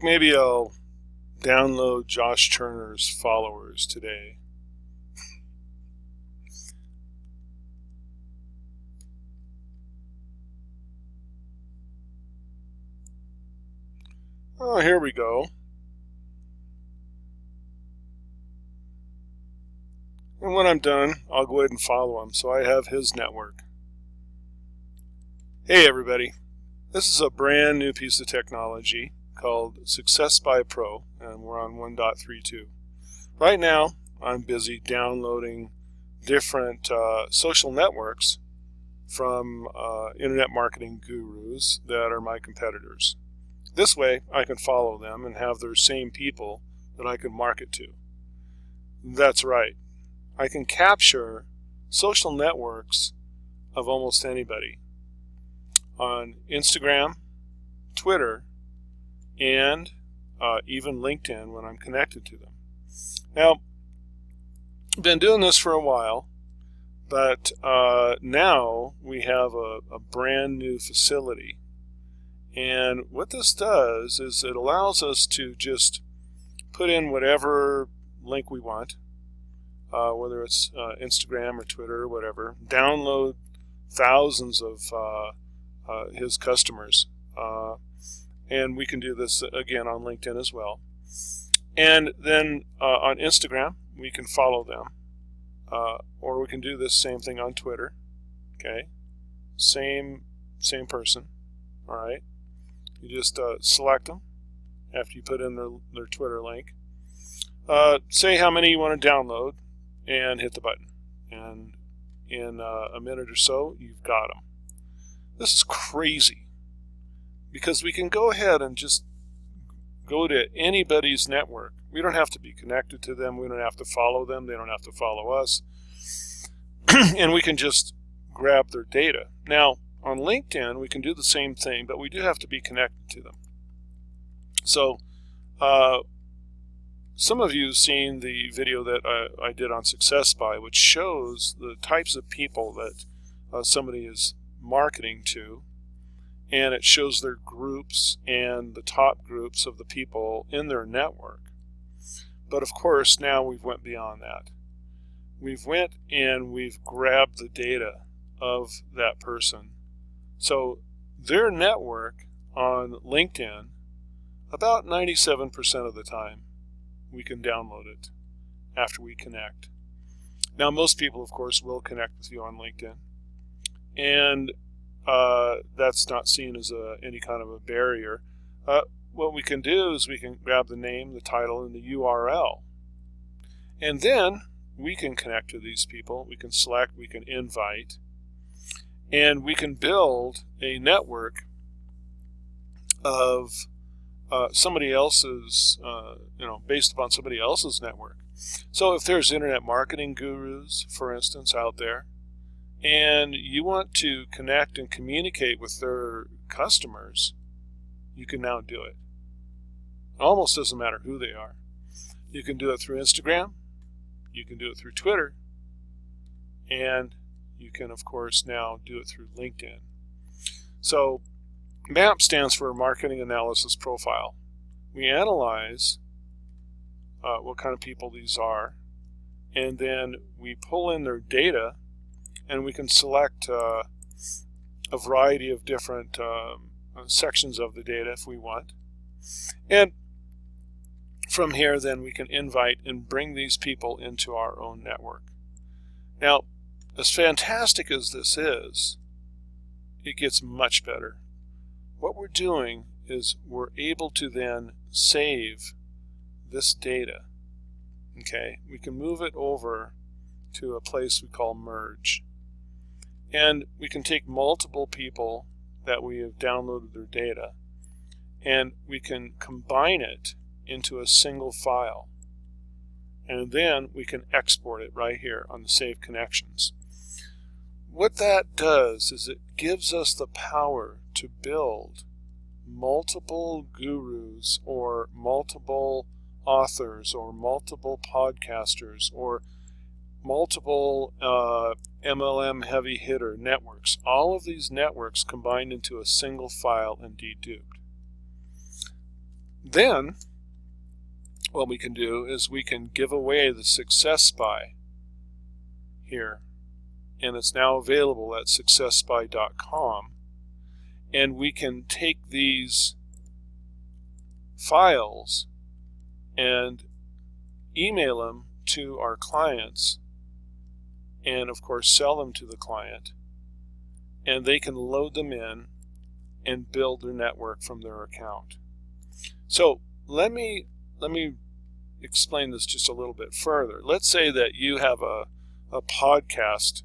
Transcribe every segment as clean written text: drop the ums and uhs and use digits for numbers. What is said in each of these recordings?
maybe I'll download Josh Turner's followers today. Oh, here we go. And when I'm done, I'll go ahead and follow him, so I have his network. Hey everybody, this is a brand new piece of technology called SuccessSpy Pro, and we're on 1.32. Right now, I'm busy downloading different social networks from internet marketing gurus that are my competitors. This way, I can follow them and have their same people that I can market to. That's right. I can capture social networks of almost anybody on Instagram, Twitter, and even LinkedIn when I'm connected to them. Now, I've been doing this for a while, but now we have a brand new facility. And what this does is it allows us to just put in whatever link we want, whether it's Instagram or Twitter or whatever, download thousands of his customers. And we can do this again on LinkedIn as well. And then on Instagram, we can follow them. Or we can do this same thing on Twitter. Okay, same person. All right. You just select them after you put in their Twitter link. Say how many you want to download and hit the button. And in a minute or so, you've got them. This is crazy because we can go ahead and just go to anybody's network. We don't have to be connected to them. We don't have to follow them. They don't have to follow us. And we can just grab their data. Now, on LinkedIn, we can do the same thing, but we do have to be connected to them. So, some of you have seen the video that I did on SuccessSpy, which shows the types of people that somebody is marketing to, and it shows their groups and the top groups of the people in their network. But of course, now we've went beyond that. We've went and we've grabbed the data of that person. So their network on LinkedIn, about 97% of the time, we can download it after we connect. Now, most people, of course, will connect with you on LinkedIn. And that's not seen as any kind of a barrier. What we can do is we can grab the name, the title, and the URL. And then we can connect to these people. We can select, we can invite, and we can build a network of somebody else's, based upon somebody else's network. So if there's internet marketing gurus, for instance, out there, and you want to connect and communicate with their customers, you can now do it. It almost doesn't matter who they are. You can do it through Instagram, you can do it through Twitter, and you can, of course, now do it through LinkedIn. So MAP stands for Marketing Analysis Profile. We analyze what kind of people these are, and then we pull in their data, and we can select a variety of different sections of the data if we want. And from here, then, we can invite and bring these people into our own network. Now, as fantastic as this is, it gets much better. What we're doing is we're able to then save this data. Okay, we can move it over to a place we call Merge. And we can take multiple people that we have downloaded their data, and we can combine it into a single file. And then we can export it right here on the Save Connections. What that does is it gives us the power to build multiple gurus or multiple authors or multiple podcasters or multiple MLM heavy hitter networks. All of these networks combined into a single file and deduped. Then what we can do is we can give away the Success Spy here, and it's now available at successspy.com, and we can take these files and email them to our clients, and of course sell them to the client, and they can load them in and build their network from their account. So let me explain this just a little bit further. Let's say that you have a podcast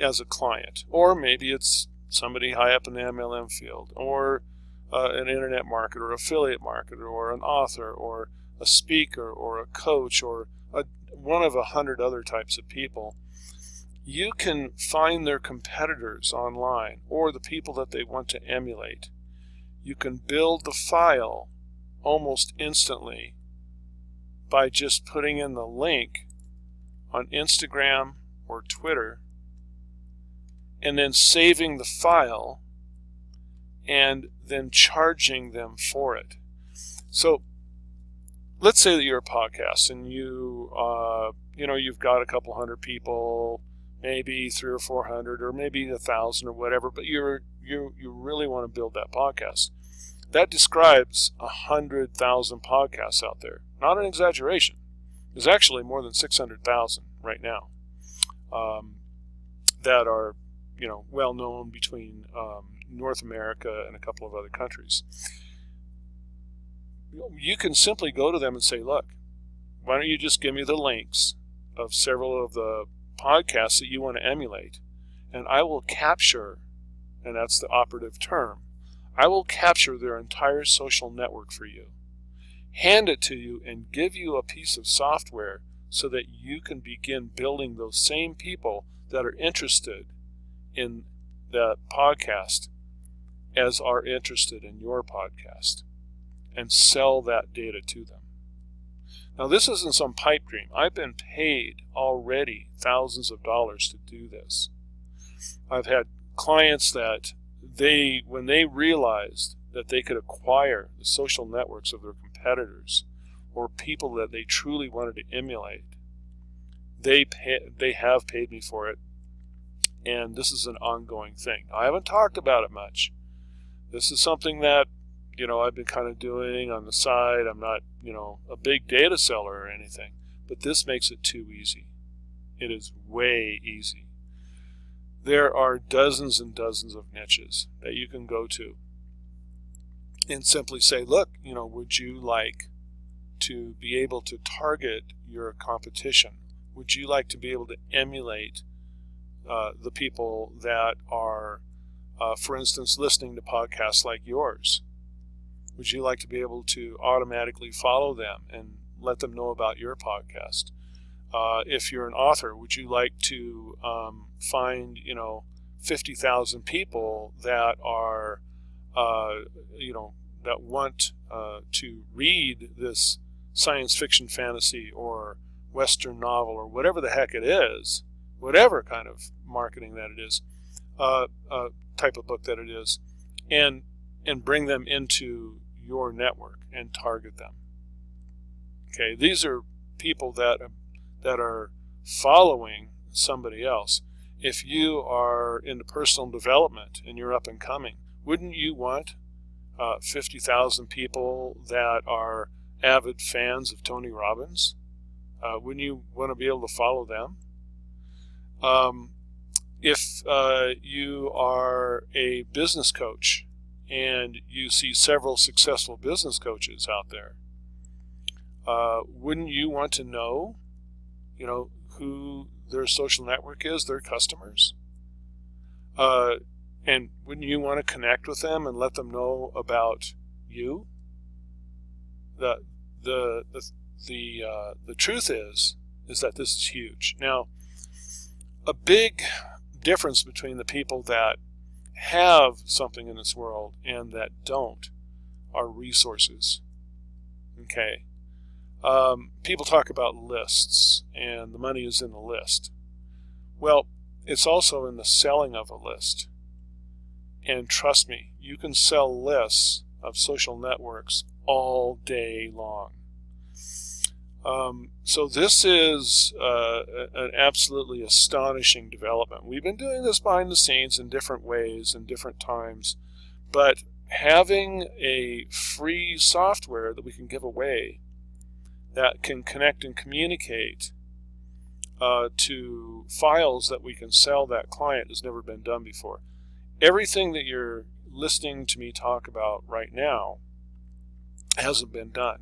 as a client, or maybe it's somebody high up in the MLM field, or an internet marketer, or affiliate marketer, or an author, or a speaker, or a coach, or one of 100 other types of people. You can find their competitors online, or the people that they want to emulate. You can build the file almost instantly by just putting in the link on Instagram or Twitter, and then saving the file and then charging them for it. So let's say that you're a podcast and you've got a couple hundred people, maybe 300 or 400, or maybe 1,000 or whatever, but you really want to build that podcast. That describes 100,000 podcasts out there. Not an exaggeration. There's actually more than 600,000 right now that are, well known between North America and a couple of other countries. You can simply go to them and say, look, why don't you just give me the links of several of the podcasts that you want to emulate, and I will capture, and that's the operative term, I will capture their entire social network for you, hand it to you, and give you a piece of software so that you can begin building those same people that are interested in the podcast as are interested in your podcast, and sell that data to them. Now, this isn't some pipe dream. I've been paid already thousands of dollars to do this. I've had clients that when they realized that they could acquire the social networks of their competitors or people that they truly wanted to emulate, they have paid me for it, and this is an ongoing thing. I haven't talked about it much. This is something that I've been kind of doing on the side. I'm not a big data seller or anything, but this makes it too easy. It is way easy. There are dozens and dozens of niches that you can go to and simply say, look, would you like to be able to target your competition? Would you like to be able to emulate the people that are, for instance, listening to podcasts like yours? Would you like to be able to automatically follow them and let them know about your podcast? If you're an author, would you like to find 50,000 people that are that want to read this science fiction, fantasy, or Western novel, or whatever the heck it is, whatever kind of marketing that it is, type of book that it is, and bring them into your network and target them. Okay, these are people that are following somebody else. If you are into personal development and you're up and coming, wouldn't you want 50,000 people that are avid fans of Tony Robbins? Wouldn't you want to be able to follow them? If you are a business coach and you see several successful business coaches out there, wouldn't you want to know, who their social network is, their customers? And wouldn't you want to connect with them and let them know about you? The truth is that this is huge. Now, a big difference between the people that have something in this world and that don't are resources. Okay. People talk about lists, and the money is in the list. Well, it's also in the selling of a list. And trust me, you can sell lists of social networks all day long. So this is an absolutely astonishing development. We've been doing this behind the scenes in different ways and different times, but having a free software that we can give away that can connect and communicate to files that we can sell that client has never been done before. Everything that you're listening to me talk about right now hasn't been done.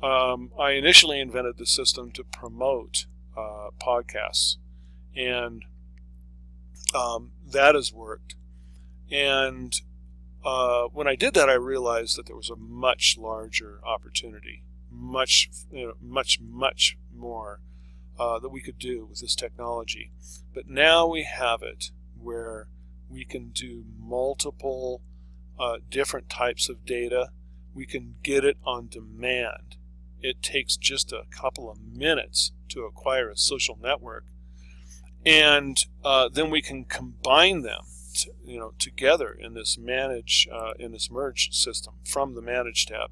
I initially invented the system to promote podcasts, and that has worked. And when I did that, I realized that there was a much larger opportunity, much more that we could do with this technology. But now we have it where we can do multiple different types of data. We can get it on demand. It takes just a couple of minutes to acquire a social network, and then we can combine them together in this merge system from the Manage tab.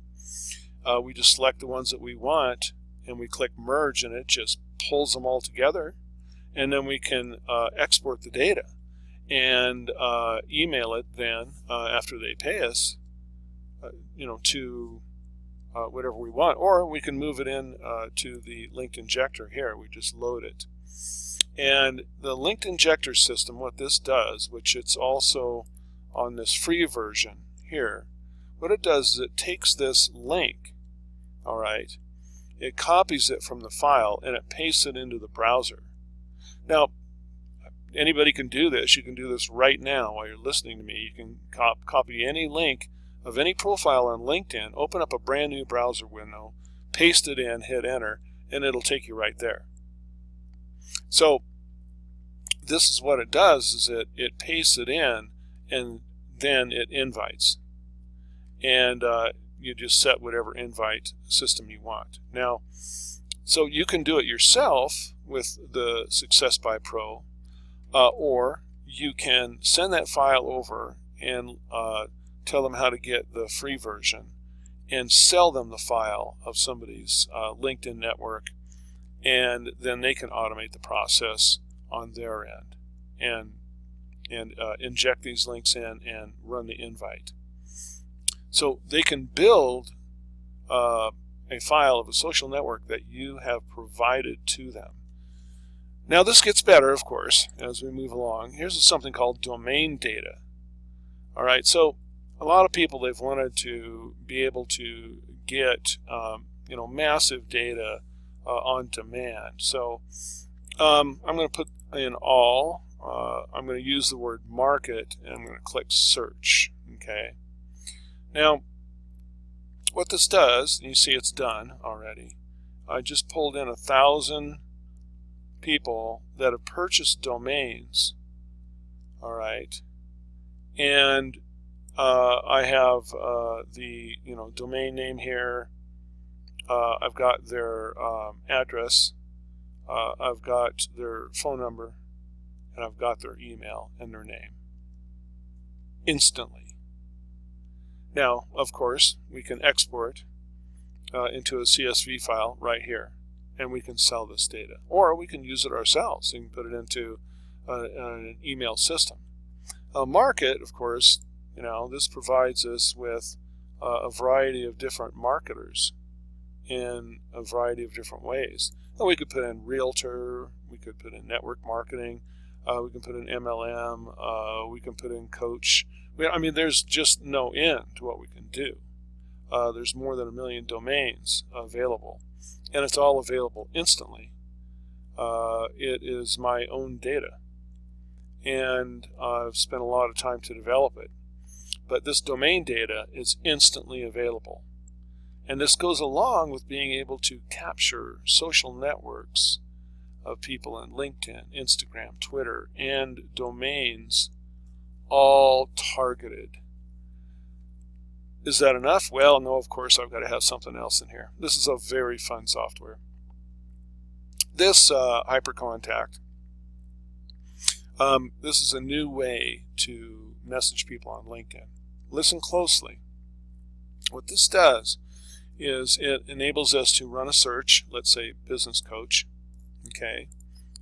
We just select the ones that we want, and we click Merge, and it just pulls them all together, and then we can export the data and email it then after they pay us, to whatever we want, or we can move it in to the linked injector here. We just load it. And the linked injector system, what this does, which it's also on this free version here, what it does is it takes this link, all right, it copies it from the file and it pastes it into the browser. Now, anybody can do this. You can do this right now while you're listening to me. You can copy any link of any profile on LinkedIn, open up a brand new browser window, paste it in, hit enter, and it'll take you right there. So this is what it does, is it pastes it in, and then it invites. And you just set whatever invite system you want. Now, so you can do it yourself with the SuccessBuy Pro, or you can send that file over and tell them how to get the free version and sell them the file of somebody's LinkedIn network, and then they can automate the process on their end and inject these links in and run the invite. So they can build a file of a social network that you have provided to them. Now this gets better, of course, as we move along. Here's something called domain data. All right, so a lot of people, they've wanted to be able to get massive data on demand. So I'm going to put in all. I'm going to use the word market, and I'm going to click search. Okay. Now, what this does, and you see it's done already. I just pulled in 1,000 people that have purchased domains. All right, and I have the domain name here. I've got their address. I've got their phone number, and I've got their email and their name instantly. Now, of course, we can export into a CSV file right here, and we can sell this data, or we can use it ourselves and put it into an email system. Market, of course, this provides us with a variety of different marketers in a variety of different ways. Now, we could put in realtor, we could put in network marketing, we can put in MLM, we can put in coach. I mean, there's just no end to what we can do. There's more than 1 million domains available, and it's all available instantly. It is my own data, and I've spent a lot of time to develop it. But this domain data is instantly available. And this goes along with being able to capture social networks of people in LinkedIn, Instagram, Twitter, and domains, all targeted. Is that enough? Well, no, of course, I've got to have something else in here. This is a very fun software. This HyperContact, this is a new way to message people on LinkedIn. Listen closely. What this does is it enables us to run a search, let's say business coach. Okay,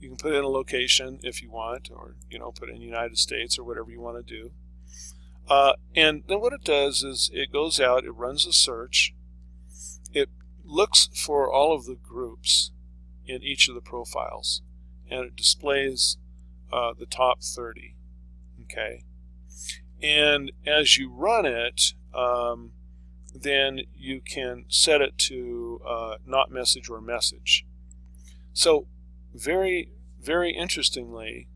you can put in a location if you want, or put in United States or whatever you want to do. And then what it does is it goes out, it runs a search, it looks for all of the groups in each of the profiles, and it displays the top 30. Okay, and as you run it, then you can set it to not message or message. So very, very interestingly,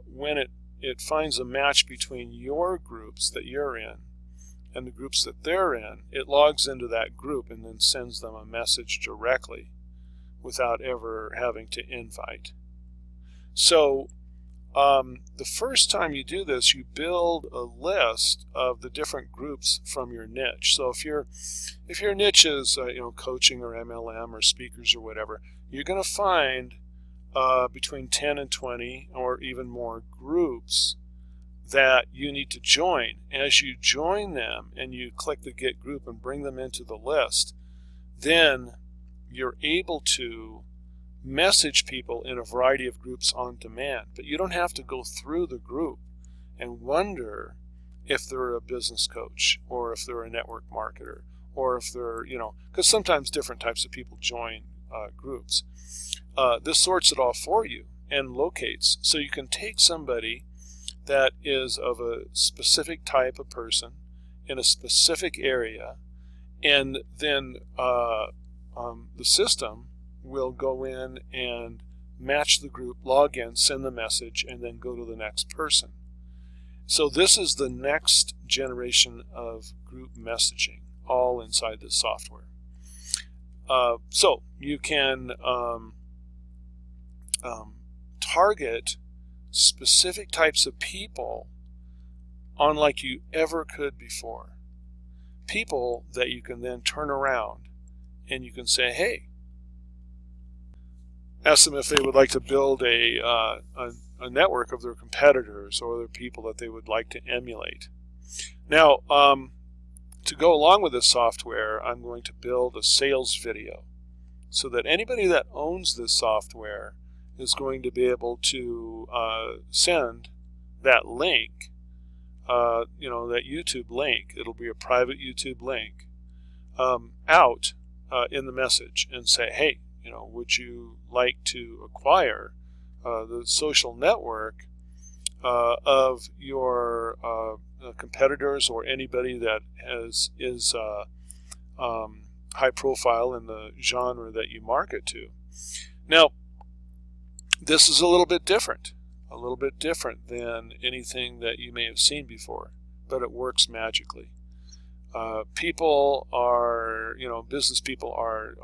when it finds a match between your groups that you're in and the groups that they're in, it logs into that group and then sends them a message directly without ever having to invite. So the first time you do this, you build a list of the different groups from your niche. So if your niche is coaching or MLM or speakers or whatever, you're going to find between 10 and 20 or even more groups that you need to join. As you join them and you click the Get Group and bring them into the list, then you're able to message people in a variety of groups on demand. But you don't have to go through the group and wonder if they're a business coach or if they're a network marketer or if they're, because sometimes different types of people join groups. This sorts it all for you and locates. So you can take somebody that is of a specific type of person in a specific area, and then the system will go in and match the group, log in, send the message, and then go to the next person. So this is the next generation of group messaging, all inside this software. So you can target specific types of people unlike you ever could before. People that you can then turn around and you can say, hey, ask them if they would like to build a network of their competitors or other people that they would like to emulate. Now, to go along with this software, I'm going to build a sales video so that anybody that owns this software is going to be able to send that link, that YouTube link. It'll be a private YouTube link out in the message and say, hey, would you like to acquire the social network of your competitors or anybody that is high profile in the genre that you market to? Now, this is a little bit different than anything that you may have seen before, but it works magically. People are, business people are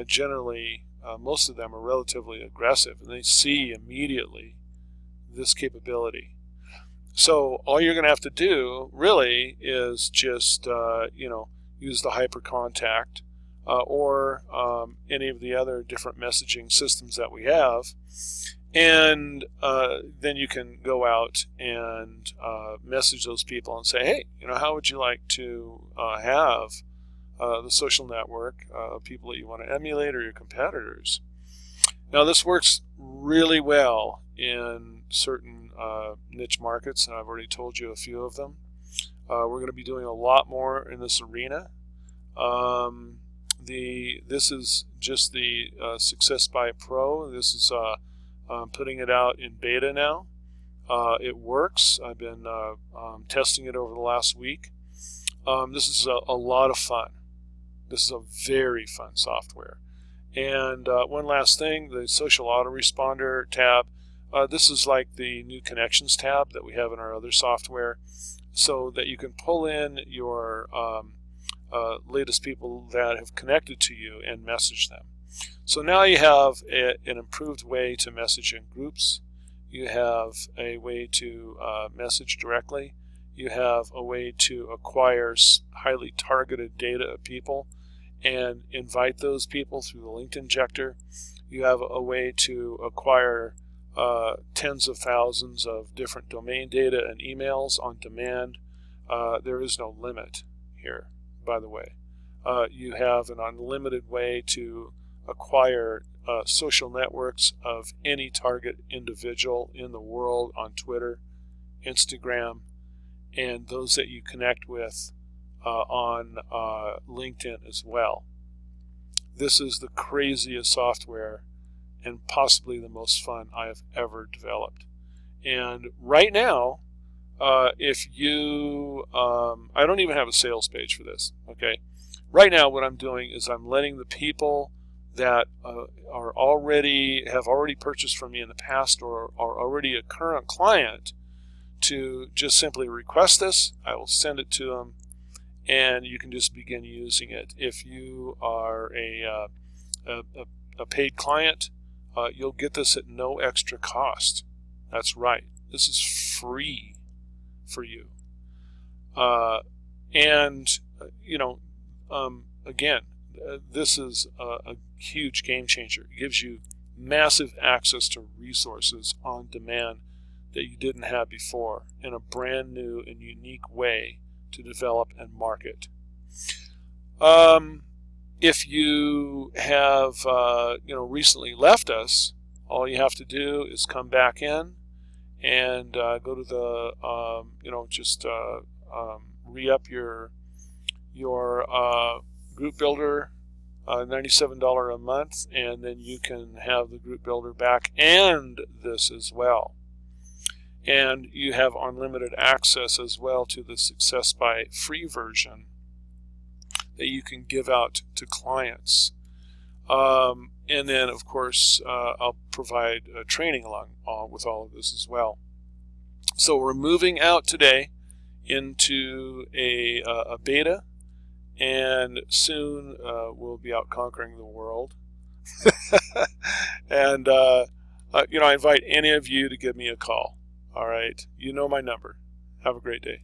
generally, most of them are relatively aggressive, and they see immediately this capability. So all you're going to have to do really is just, use the HyperContact or any of the other different messaging systems that we have, and then you can go out and message those people and say, hey, how would you like to have the social network of people that you want to emulate or your competitors? Now, this works really well in certain niche markets, and I've already told you a few of them. We're going to be doing a lot more in this arena. This is just the Success Buy Pro. This is putting it out in beta now. It works. I've been testing it over the last week. This is a lot of fun. This is a very fun software. And one last thing, the Social Autoresponder tab. This is like the New Connections tab that we have in our other software, so that you can pull in your latest people that have connected to you and message them. So now you have an improved way to message in groups. You have a way to message directly. You have a way to acquire highly targeted data of people and invite those people through the Link Injector. You have a way to acquire tens of thousands of different domain data and emails on demand there is no limit here, by the way. You have an unlimited way to acquire social networks of any target individual in the world on Twitter, Instagram, and those that you connect with on LinkedIn as well. This is the craziest software and possibly the most fun I have ever developed. And right now, if you, I don't even have a sales page for this, okay? Right now what I'm doing is I'm letting the people that have already purchased from me in the past or are already a current client to just simply request this. I will send it to them, and you can just begin using it. If you are a paid client, you'll get this at no extra cost. That's right. This is free for you. Again, this is a huge game changer. It gives you massive access to resources on demand that you didn't have before in a brand new and unique way to develop and market. If you have recently left us, all you have to do is come back in and go to the re-up your group builder, $97 a month, and then you can have the group builder back and this as well. And you have unlimited access as well to the Success By free version that you can give out to clients. And then, of course, I'll provide training along with all of this as well. So we're moving out today into a beta, and soon we'll be out conquering the world. And I invite any of you to give me a call. All right, you know my number. Have a great day.